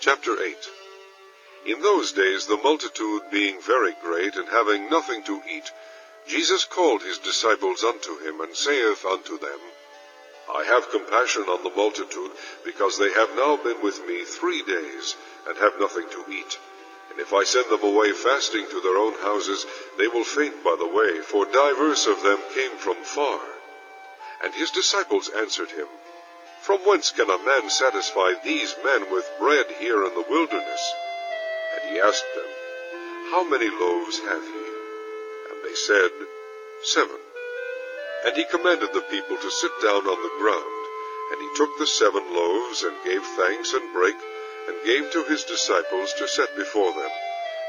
Chapter 8. In those days, the multitude being very great, and having nothing to eat, Jesus called his disciples unto him, and saith unto them, I have compassion on the multitude, because they have now been with me 3 days, and have nothing to eat. And if I send them away fasting to their own houses, they will faint by the way, for divers of them came from far. And his disciples answered him, From whence can a man satisfy these men with bread here in the wilderness? And he asked them, How many loaves have ye? And they said, 7. And he commanded the people to sit down on the ground. And he took the 7 loaves, and gave thanks, and brake, and gave to his disciples to set before them.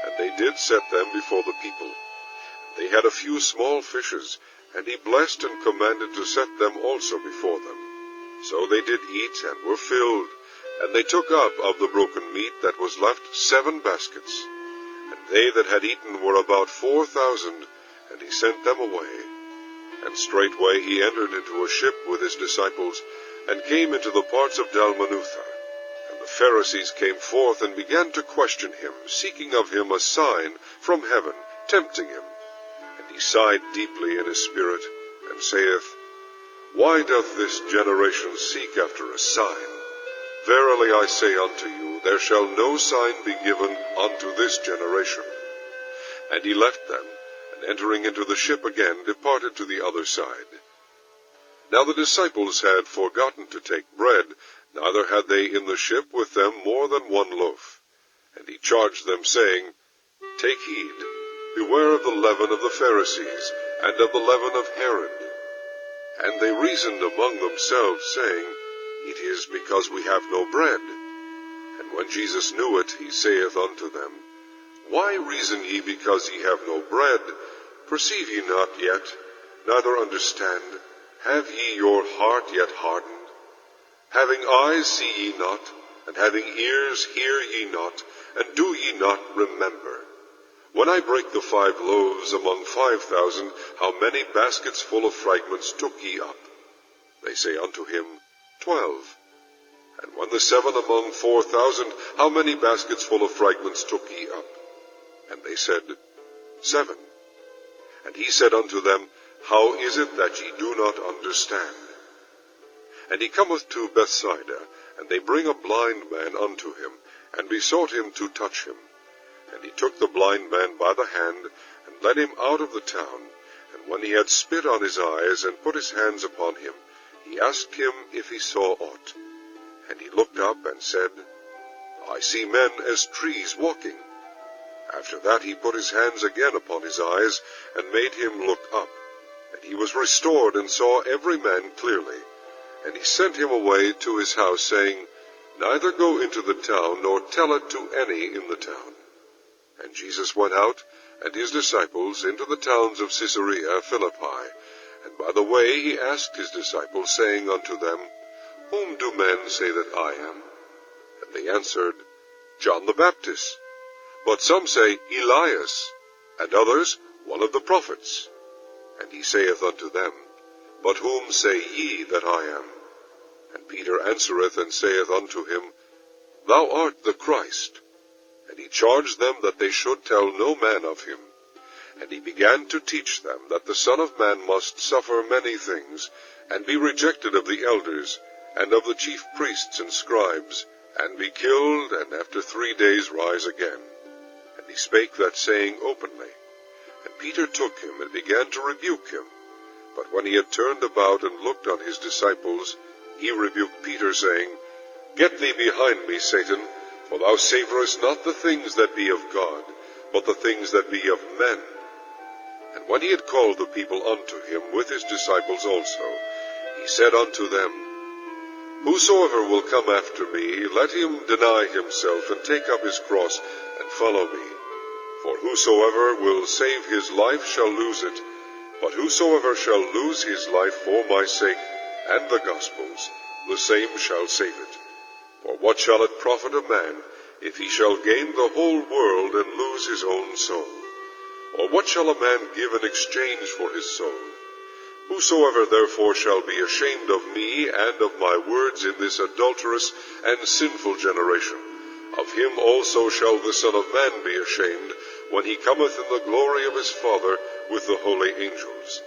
And they did set them before the people. And they had a few small fishes, and he blessed and commanded to set them also before them. So they did eat, and were filled. And they took up of the broken meat that was left 7 baskets. And they that had eaten were about 4,000, and he sent them away. And straightway he entered into a ship with his disciples, and came into the parts of Dalmanutha. And the Pharisees came forth, and began to question him, seeking of him a sign from heaven, tempting him. And he sighed deeply in his spirit, and saith, Why doth this generation seek after a sign? Verily I say unto you, there shall no sign be given unto this generation. And he left them, and entering into the ship again, departed to the other side. Now the disciples had forgotten to take bread, neither had they in the ship with them more than 1 loaf. And he charged them, saying, Take heed, beware of the leaven of the Pharisees, and of the leaven of Herod. And they reasoned among themselves, saying, It is because we have no bread. And when Jesus knew it, he saith unto them, Why reason ye because ye have no bread? Perceive ye not yet, neither understand? Have ye your heart yet hardened? Having eyes see ye not, and having ears hear ye not, and do ye not remember? When I brake the 5 loaves among 5,000, how many baskets full of fragments took ye up? They say unto him, 12. And when the 7 among 4,000, how many baskets full of fragments took ye up? And they said, 7. And he said unto them, How is it that ye do not understand? And he cometh to Bethsaida, and they bring a blind man unto him, and besought him to touch him. And he took the blind man by the hand, and led him out of the town. And when he had spit on his eyes, and put his hands upon him, he asked him if he saw aught. And he looked up, and said, I see men as trees walking. After that he put his hands again upon his eyes, and made him look up. And he was restored, and saw every man clearly. And he sent him away to his house, saying, Neither go into the town, nor tell it to any in the town. And Jesus went out, and his disciples, into the towns of Caesarea Philippi. And by the way he asked his disciples, saying unto them, Whom do men say that I am? And they answered, John the Baptist. But some say, Elias, and others, one of the prophets. And he saith unto them, But whom say ye that I am? And Peter answereth and saith unto him, Thou art the Christ. And he charged them that they should tell no man of him. And he began to teach them that the Son of Man must suffer many things, and be rejected of the elders, and of the chief priests and scribes, and be killed, and after 3 days rise again. And he spake that saying openly. And Peter took him, and began to rebuke him. But when he had turned about and looked on his disciples, he rebuked Peter, saying, Get thee behind me, Satan, for thou savorest not the things that be of God, but the things that be of men. And when he had called the people unto him with his disciples also, he said unto them, Whosoever will come after me, let him deny himself, and take up his cross, and follow me. For whosoever will save his life shall lose it, but whosoever shall lose his life for my sake and the gospel's, the same shall save it. For what shall it profit a man, if he shall gain the whole world, and lose his own soul? Or what shall a man give in exchange for his soul? Whosoever therefore shall be ashamed of me and of my words in this adulterous and sinful generation, Of him also shall the Son of Man be ashamed, when he cometh in the glory of his Father with the holy angels.